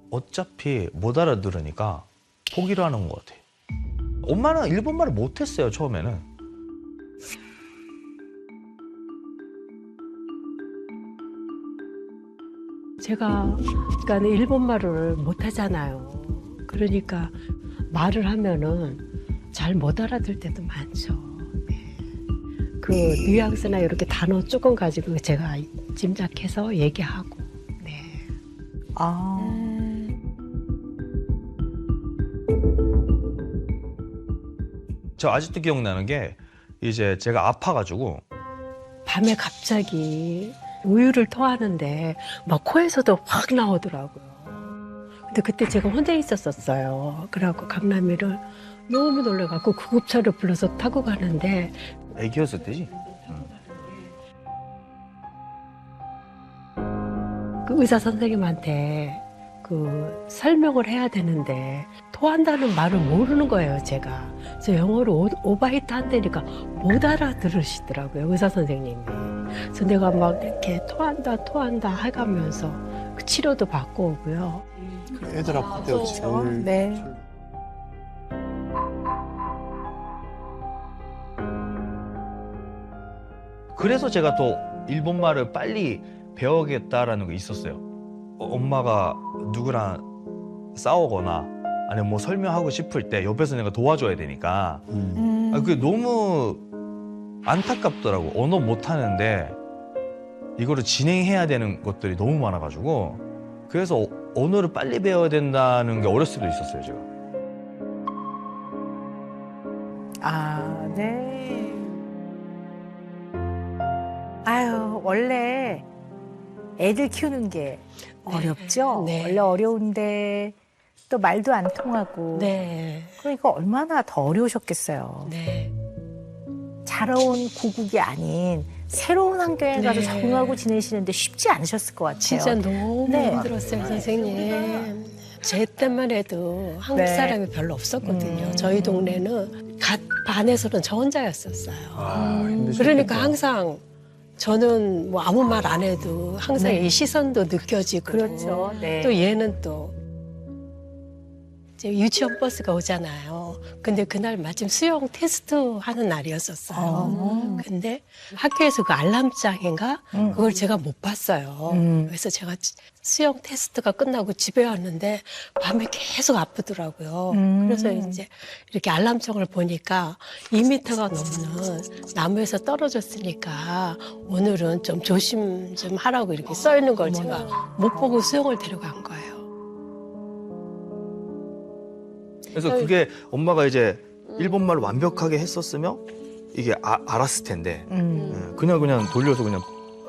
A: 어차피 못 알아들으니까 포기를 하는 것 같아요. 엄마는 일본말을 못했어요, 처음에는.
C: 제가 그러니까 일본말을 못 하잖아요. 그러니까 말을 하면은 잘 못 알아들 때도 많죠. 네. 그 뉘앙스나 이렇게 단어 조금 가지고 제가 짐작해서 얘기하고. 네.
A: 저 아직도 기억나는 게 이제 제가 아파가지고
C: 밤에 갑자기 우유를 토하는데 막 코에서도 확 나오더라고요. 근데 그때 제가 혼자 있었었어요. 그래갖고 강남이를 너무 놀래갖고 구급차를 불러서 타고 가는데
A: 애기였을 때지.
C: 그 의사 선생님한테 그 설명을 해야 되는데 토한다는 말을 모르는 거예요, 제가. 그래서 영어로 오바이트 한다니까 못 알아들으시더라고요, 의사 선생님이. 그래서 내가 막 이렇게 토한다 해가면서 그 치료도 받고 오고요.
E: 애들 아플 때가 제일.
B: 네.
A: 그래서 제가 또 일본말을 빨리 배워야겠다라는 게 있었어요. 엄마가 누구랑 싸우거나 아니면 뭐 설명하고 싶을 때 옆에서 내가 도와줘야 되니까 그게 너무 안타깝더라고. 언어 못하는데 이거를 진행해야 되는 것들이 너무 많아가지고 그래서 언어를 빨리 배워야 된다는 게 어렸을 때도 있었어요, 제가.
B: 아, 네. 아유, 원래 애들 키우는 게 어렵죠?
C: 네.
B: 원래 어려운데 또 말도 안 통하고.
C: 네.
B: 그러니까 얼마나 더 어려우셨겠어요.
C: 네.
B: 자라온 고국이 아닌 새로운 환경에 가서
C: 네.
B: 적응하고 지내시는데 쉽지 않으셨을 것 같아요.
C: 진짜 너무
B: 네.
C: 힘들었어요, 선생님. 제 때만 해도 한국
B: 네.
C: 사람이 별로 없었거든요. 저희 동네는 갓 반에서는 저 혼자였었어요.
E: 힘드셨겠다.
C: 그러니까 항상 저는 뭐 아무 말 안 해도 항상
B: 네.
C: 이 시선도 느껴지고
B: 그렇죠. 네.
C: 또 얘는 또 이제 유치원 버스가 오잖아요. 근데 그날 마침 수영 테스트 하는 날이었었어요. 근데 학교에서 그 알람장인가 그걸 제가 못 봤어요. 그래서 제가 수영 테스트가 끝나고 집에 왔는데 밤에 계속 아프더라고요. 그래서 이제 이렇게 알람장을 보니까 2m가 넘는 나무에서 떨어졌으니까 오늘은 좀 조심 좀 하라고 이렇게 써 있는 걸 제가 못 보고 수영을 데려간 거예요.
A: 그래서 그게 엄마가 이제 일본말을 완벽하게 했었으면 이게 알았을 텐데 그냥 돌려서 그냥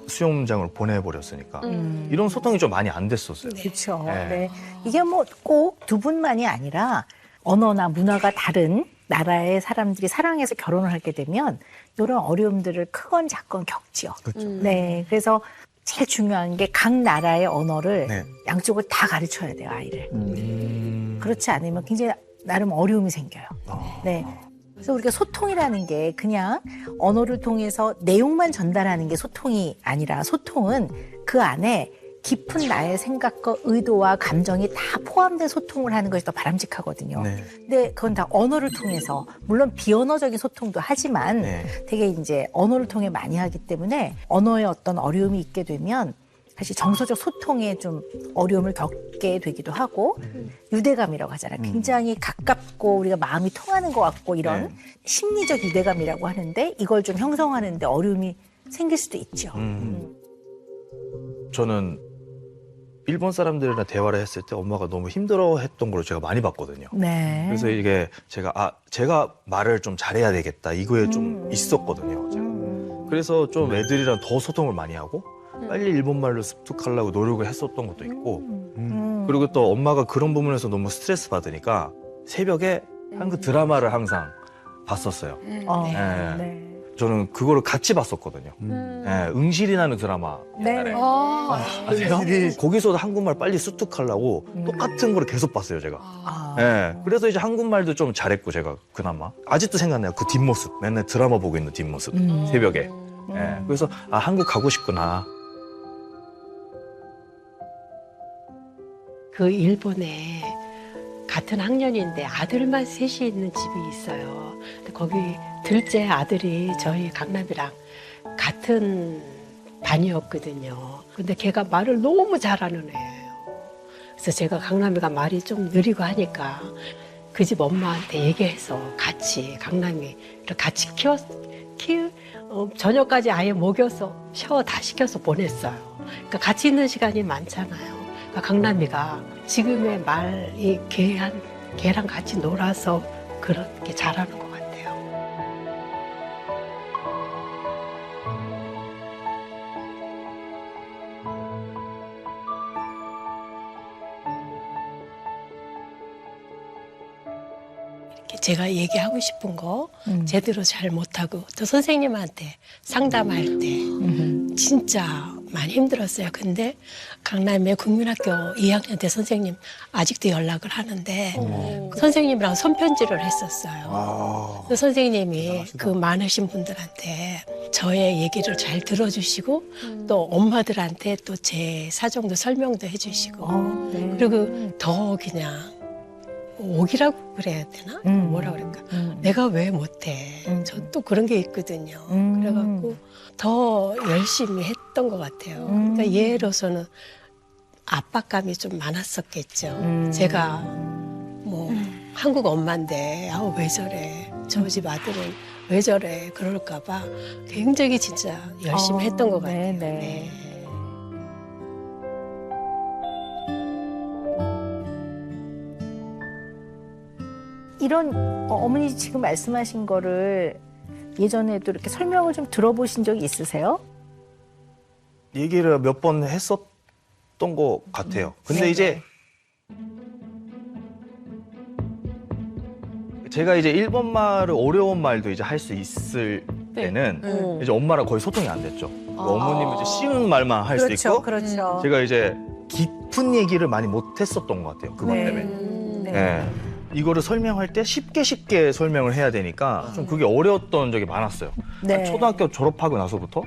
A: 수영장으로 보내버렸으니까 이런 소통이 좀 많이 안 됐었어요.
B: 그렇죠.
A: 네.
B: 네. 이게 뭐 꼭 두 분만이 아니라 언어나 문화가 다른 나라의 사람들이 사랑해서 결혼을 하게 되면 이런 어려움들을 크건 작건 겪지요.
A: 그렇죠.
B: 네. 그래서 제일 중요한 게 각 나라의 언어를
A: 네.
B: 양쪽을 다 가르쳐야 돼요, 아이를. 그렇지 않으면 굉장히 나름 어려움이 생겨요. 네. 그래서 우리가 소통이라는 게 그냥 언어를 통해서 내용만 전달하는 게 소통이 아니라 소통은 그 안에 깊은 나의 생각과 의도와 감정이 다 포함된 소통을 하는 것이 더 바람직하거든요.
A: 네.
B: 근데 그건 다 언어를 통해서 물론 비언어적인 소통도 하지만
A: 네.
B: 되게 이제 언어를 통해 많이 하기 때문에 언어에 어떤 어려움이 있게 되면 사실 정서적 소통에 좀 어려움을 겪게 되기도 하고 유대감이라고 하잖아요. 굉장히 가깝고 우리가 마음이 통하는 것 같고 이런
A: 네.
B: 심리적 유대감이라고 하는데 이걸 좀 형성하는데 어려움이 생길 수도 있죠.
A: 저는 일본 사람들이랑 대화를 했을 때 엄마가 너무 힘들어했던 걸 제가 많이 봤거든요.
B: 네.
A: 그래서 이게 제가 말을 좀 잘해야 되겠다 이거에 좀 있었거든요. 제가. 그래서 좀 애들이랑 더 소통을 많이 하고 빨리 일본말로 습득하려고 노력을 했었던 것도 있고 그리고 또 엄마가 그런 부분에서 너무 스트레스 받으니까 새벽에 한국 드라마를 항상 봤었어요. 네.
B: 네.
A: 저는 그거를 같이 봤었거든요. 네, 응실이라는 드라마.
B: 네.
A: 옛날에.
D: 아,
A: 아세요? 거기서도 한국말 빨리 습득하려고 똑같은 거를 계속 봤어요, 제가.
B: 아.
A: 네, 그래서 이제 한국말도 좀 잘했고 제가 그나마 아직도 생각나요. 그 뒷모습, 맨날 드라마 보고 있는 뒷모습, 새벽에. 네, 그래서 한국 가고 싶구나.
C: 그 일본에 같은 학년인데 아들만 셋이 있는 집이 있어요. 근데 거기 둘째 아들이 저희 강남이랑 같은 반이었거든요. 근데 걔가 말을 너무 잘하는 애예요. 그래서 제가 강남이가 말이 좀 느리고 하니까 그 집 엄마한테 얘기해서 같이 강남이 같이 저녁까지 아예 먹여서 샤워 다 시켜서 보냈어요. 그러니까 같이 있는 시간이 많잖아요. 그러니까 강남이가 지금의 말이 걔랑 같이 놀아서 그렇게 잘하는 것 같아요. 이렇게 제가 얘기하고 싶은 거 제대로 잘 못하고 또 선생님한테 상담할 때 진짜 많이 힘들었어요. 근데 강남의 국민학교 2학년 때 선생님 아직도 연락을 하는데 선생님이랑 손편지를 했었어요. 그 선생님이 그 많으신 분들한테 저의 얘기를 잘 들어주시고 또 엄마들한테 또 제 사정도 설명도 해주시고
B: 네.
C: 그리고 더 그냥 옥이라고 그래야 되나? 뭐라 그럴까? 내가 왜 못해? 전 또 그런 게 있거든요. 그래갖고 더 열심히 했던 것 같아요. 그러니까 얘로서는 압박감이 좀 많았었겠죠. 제가 뭐 한국 엄마인데 왜 저래? 저 집 아들은 왜 저래 그럴까 봐 굉장히 진짜 열심히 했던 것 같아요.
B: 네네.
C: 네.
B: 이런 어머니 지금 말씀하신 거를 예전에도 이렇게 설명을 좀 들어보신 적이 있으세요?
A: 얘기를 몇 번 했었던 것 같아요. 근데
B: 네네.
A: 이제 제가 이제 일본 말을 어려운 말도 이제 할 수 있을 때는
F: 네.
A: 이제 엄마랑 거의 소통이 안 됐죠.
F: 아.
A: 어머님은 이제 쉬운 말만 할 수
B: 그렇죠,
A: 있고
B: 그렇죠.
A: 제가 이제 깊은 얘기를 많이 못 했었던 것 같아요. 그것
B: 네.
A: 때문에.
B: 네.
A: 예. 이거를 설명할 때 쉽게 설명을 해야 되니까 좀 그게 어려웠던 적이 많았어요.
B: 네.
A: 초등학교 졸업하고 나서부터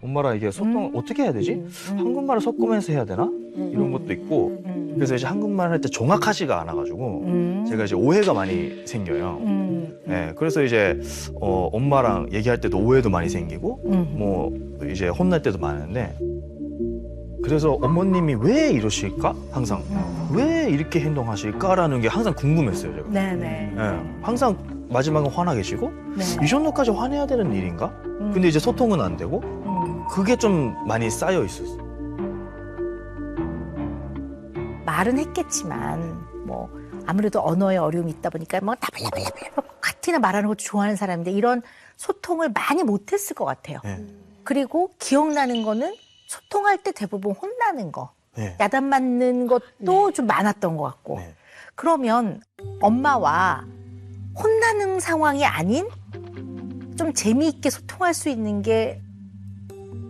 A: 엄마랑 이게 소통 어떻게 해야 되지? 한국말을 섞으면서 해야 되나? 이런 것도 있고 그래서 이제 한국말 할 때 정확하지가 않아가지고 제가 이제 오해가 많이 생겨요. 예, 그래서 이제 엄마랑 얘기할 때도 오해도 많이 생기고 뭐 이제 혼날 때도 많은데 그래서 어머님이 왜 이러실까? 항상 왜 이렇게 행동하실까라는 게 항상 궁금했어요. 제가.
B: 네네.
A: 예, 항상 마지막은 화나 계시고
B: 네.
A: 이 정도까지 화내야 되는 일인가? 근데 이제 소통은 안 되고 그게 좀 많이 쌓여 있었어요.
B: 말은 했겠지만 뭐 아무래도 언어의 어려움이 있다 보니까 뭐 나불나불나불 같이나 말하는 것도 좋아하는 사람인데 이런 소통을 많이 못했을 것 같아요.
A: 네.
B: 그리고 기억나는 거는 소통할 때 대부분 혼나는 거,
A: 네.
B: 야단 맞는 것도 좀 많았던 것 같고.
A: 네.
B: 그러면 엄마와 혼나는 상황이 아닌 좀 재미있게 소통할 수 있는 게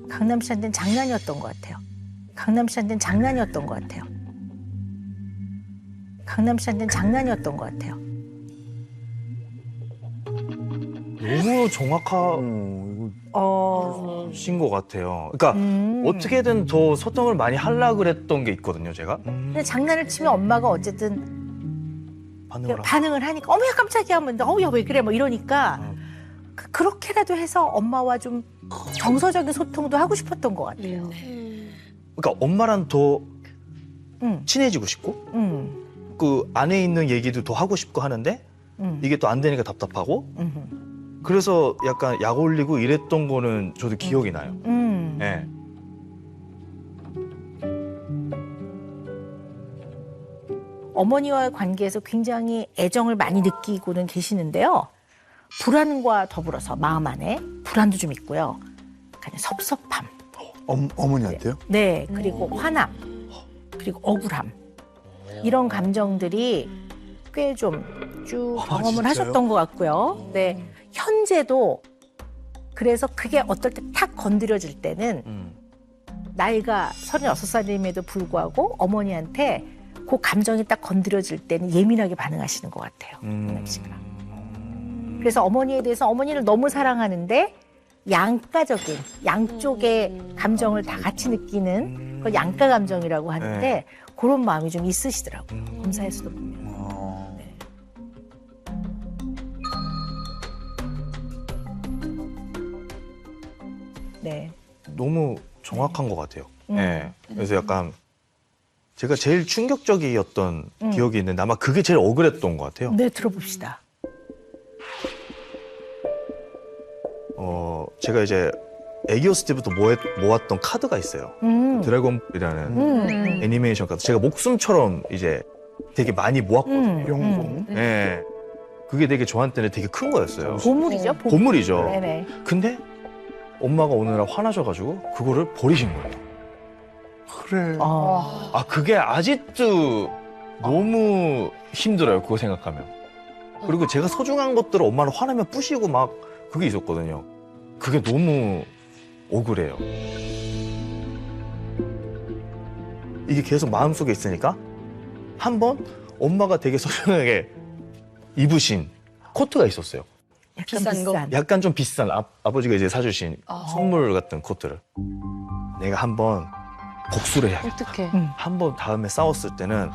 B: 강남 씨한테는 장난이었던 것 같아요. 강남 씨한테는 장난이었던 것 같아요. 강남 씨한테는 장난이었던 것 같아요.
A: 너무 정확하신 것 같아요. 그러니까 어떻게든 더 소통을 많이 하려고 그랬던 게 있거든요, 제가.
B: 근데 장난을 치면 엄마가 어쨌든
A: 반응을
B: 반응을 하니까 어머야 깜짝이야 하면 어머야 왜 그래 뭐 이러니까 그렇게라도 해서 엄마와 좀 정서적인 소통도 하고 싶었던 것 같아요.
A: 그러니까 엄마랑 더
B: 응,
A: 친해지고 싶고
B: 응,
A: 그 안에 있는 얘기도 더 하고 싶고 하는데
B: 응,
A: 이게 또 안 되니까 답답하고
B: 응,
A: 그래서 약간 약 올리고 이랬던 거는 저도 기억이 나요.
B: 응.
A: 예.
B: 어머니와의 관계에서 굉장히 애정을 많이 느끼고는 계시는데요. 불안과 더불어서 마음 안에 불안도 좀 있고요. 약간 섭섭함,
E: 어머니한테요?
B: 네, 그리고 화남, 그리고 억울함 이런 감정들이 꽤 좀 쭉 경험을
E: 진짜요?
B: 하셨던 것 같고요. 네, 현재도 그래서 그게 어떨 때 탁 건드려질 때는 나이가 36살임에도 불구하고 어머니한테 그 감정이 딱 건드려질 때는 예민하게 반응하시는 것 같아요. 강남 씨가. 그래서 어머니에 대해서 어머니를 너무 사랑하는데 양가적인 양쪽의 감정을 다 같이 느끼는 그 양가 감정이라고 하는데
A: 네.
B: 그런 마음이 좀 있으시더라고요. 검사에서도 보면. 네.
A: 너무 정확한 것 같아요. 예. 그래서 약간 제가 제일 충격적이었던 기억이 있는데 아마 그게 제일 억울했던 것 같아요.
B: 네, 들어봅시다.
A: 제가 이제 애기였을 때부터 모았던 카드가 있어요. 드래곤이라는 애니메이션 카드. 제가 목숨처럼 이제 되게 많이 모았거든요.
E: 영공.
A: 예. 그게 되게 저한테는 되게 큰 거였어요.
B: 보물이죠, 보물.
A: 보물이죠.
B: 네네.
A: 근데 엄마가 어느 날 화나셔가지고 그거를 버리신 거예요.
E: 그래.
A: 아, 그게 아직도 너무 힘들어요. 그거 생각하면. 그리고 제가 소중한 것들을 엄마는 화나면 부시고 막 그게 있었거든요. 그게 너무 억울해요. 이게 계속 마음속에 있으니까 한 번 엄마가 되게 소중하게 입으신 코트가 있었어요.
B: 약간
C: 비싼 거?
A: 약간 좀 비싼 아버지가 이제 사주신 선물 같은 코트를 내가 한번 복수를 해야겠다.
F: 어떡해.
A: 한 번 다음에 싸웠을 때는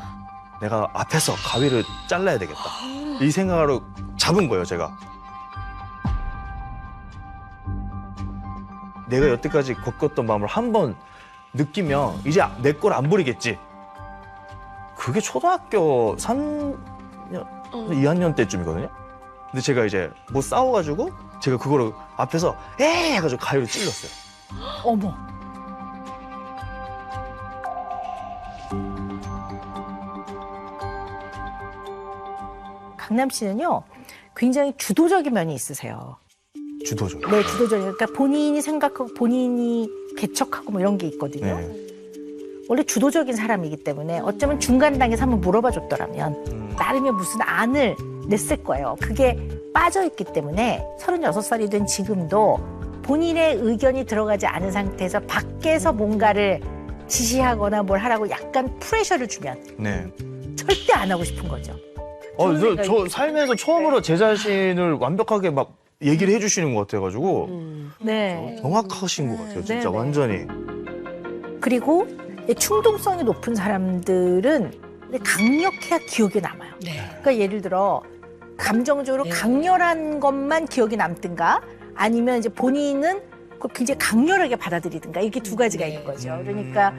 A: 내가 앞에서 가위를 잘라야 되겠다. 이 생각으로 잡은 거예요, 제가. 내가 여태까지 겪었던 마음을 한 번 느끼면 이제 내 걸 안 부리겠지. 그게 초등학교 3년, 2학년 때쯤이거든요. 근데 제가 이제 뭐 싸워가지고 제가 그거를 앞에서 에 해가지고 가위로 찔렀어요.
B: 어머. 강남 씨는요, 굉장히 주도적인 면이 있으세요.
A: 주도죠.
B: 네, 주도적인. 그러니까 본인이 생각하고 본인이 개척하고 뭐 이런 게 있거든요.
A: 네.
B: 원래 주도적인 사람이기 때문에 어쩌면 중간 단계에서 한번 물어봐 줬더라면 나름의 무슨 안을 냈을 거예요. 그게 빠져있기 때문에 36살이 된 지금도 본인의 의견이 들어가지 않은 상태에서 밖에서 뭔가를 지시하거나 뭘 하라고 약간 프레셔를 주면
A: 네.
B: 절대 안 하고 싶은 거죠.
A: 저 살면서 처음으로 제 자신을 완벽하게 막 얘기를 해주시는 것 같아가지고
B: 네.
A: 정확하신 것 같아요. 진짜
B: 네네.
A: 완전히.
B: 그리고 이 충동성이 높은 사람들은 강력해야 기억에 남아요. 그러니까 예를 들어 감정적으로 강렬한 것만 기억에 남든가 아니면 이제 본인은 그걸 굉장히 강렬하게 받아들이든가 이게 두 가지가 있는 거죠. 그러니까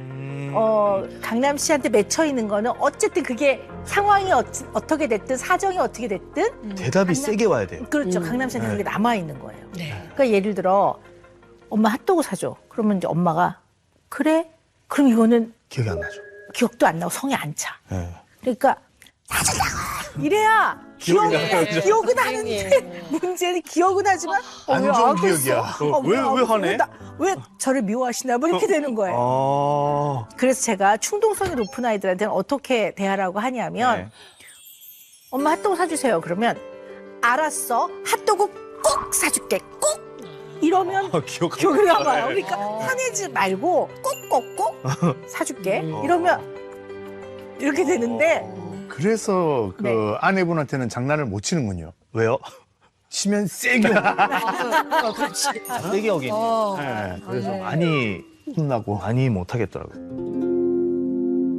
B: 강남 씨한테 맺혀 있는 거는 어쨌든 그게 상황이 어떻게 됐든 사정이 어떻게 됐든
A: 대답이 세게 와야 돼요.
B: 그렇죠. 강남 씨한테
A: 네.
B: 그게 남아 있는 거예요. 그러니까 예를 들어 엄마 핫도그 사줘. 그러면 이제 엄마가 그래? 그럼 이거는
A: 기억이 안 나죠.
B: 기억도 안 나고 성이 안 차.
A: 네.
B: 그러니까 사준다고 이래야 기억은 하는데 문제는 기억은 하지만
E: 안
B: 왜
E: 좋은
B: 안 했어?
E: 기억이야.
A: 왜
B: 안
A: 하네?
B: 했어? 왜 저를 미워하시나 뭐 이렇게 되는 거예요.
A: 아.
B: 그래서 제가 충동성이 높은 아이들한테는 어떻게 대하라고 하냐면
A: 네.
B: 엄마 핫도그 사주세요. 그러면 알았어. 핫도그 꼭 사줄게. 꼭 이러면 기억이 남아요. 그러니까 화내지 말고 꼭꼭꼭 사줄게. 이러면 이렇게 되는데
E: 그래서 그
B: 네.
E: 아내분한테는 장난을 못 치는군요.
A: 왜요?
E: 치면 세게
A: 세게 여기.
E: 네,
A: 그래서 많이
E: 혼나고.
A: 못 하겠더라고요.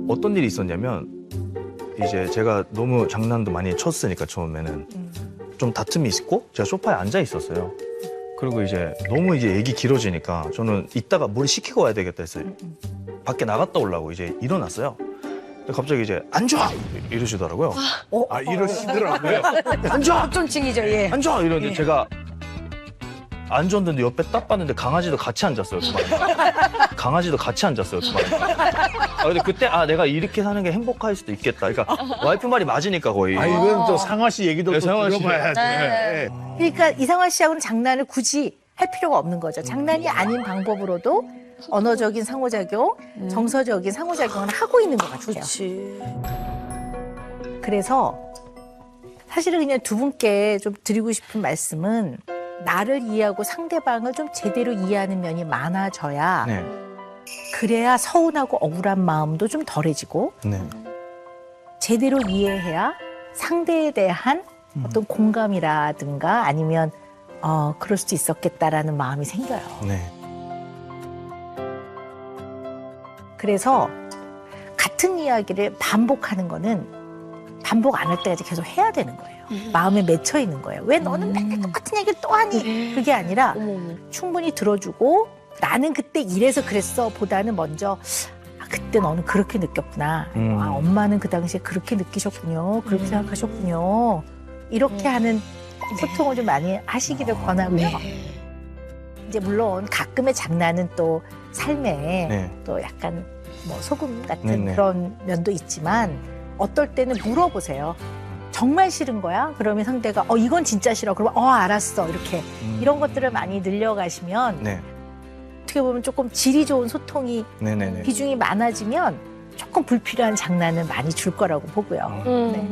A: 어떤 일이 있었냐면 이제 제가 너무 장난도 많이 쳤으니까 처음에는 좀 다툼이 있고 제가 소파에 앉아 있었어요. 그리고 이제 너무 이제 얘기 길어지니까 저는 이따가 뭘 시키고 와야 되겠다 했어요. 밖에 나갔다 오려고 이제 일어났어요. 근데 갑자기 이제 앉아 이러시더라고요.
E: 아, 이러시더라고요.
A: 앉아
D: 합존칭이죠, 예.
A: 앉아 이러는데 제가 앉았는데 옆에 딱 봤는데 강아지도 같이 앉았어요. 그 방에. 강아지도 같이 앉았어요. 그 방에. 근데 그때 내가 이렇게 사는 게 행복할 수도 있겠다. 그러니까 와이프 말이 맞으니까 거의.
E: 아, 이건 또 상화 씨 얘기도
A: 네,
E: 또
A: 상화 씨.
E: 들어봐야 돼.
D: 네.
B: 그러니까 이상화 씨하고는 장난을 굳이 할 필요가 없는 거죠. 장난이 아닌 방법으로도 언어적인 상호작용, 정서적인 상호작용을 하고 있는 것 같아요.
D: 그렇지.
B: 그래서 사실은 그냥 두 분께 좀 드리고 싶은 말씀은 나를 이해하고 상대방을 좀 제대로 이해하는 면이 많아져야
A: 네.
B: 그래야 서운하고 억울한 마음도 좀 덜해지고
A: 네.
B: 제대로 이해해야 상대에 대한 어떤 공감이라든가 아니면 그럴 수도 있었겠다라는 마음이 생겨요.
A: 네.
B: 그래서 같은 이야기를 반복하는 거는 반복 안 할 때까지 계속 해야 되는 거예요. 마음에 맺혀 있는 거예요. 왜 너는 맨날 똑같은 얘기를 또 하니? 그게 아니라
F: 어머머.
B: 충분히 들어주고 나는 그때 이래서 그랬어 보다는 먼저 그때 너는 그렇게 느꼈구나. 엄마는 그 당시에 그렇게 느끼셨군요. 그렇게 생각하셨군요. 이렇게 하는 소통을 좀 많이 하시기를 권하고요. 이제 물론 가끔의 장난은 또 삶에
A: 네.
B: 또 약간 뭐 소금 같은
A: 네네.
B: 그런 면도 있지만 어떨 때는 물어보세요. 정말 싫은 거야? 그러면 상대가 이건 진짜 싫어. 그러면 알았어. 이렇게 이런 것들을 많이 늘려가시면
A: 네.
B: 어떻게 보면 조금 질이 좋은 소통이
A: 네네네.
B: 비중이 많아지면 조금 불필요한 장난은 많이 줄 거라고 보고요. 네.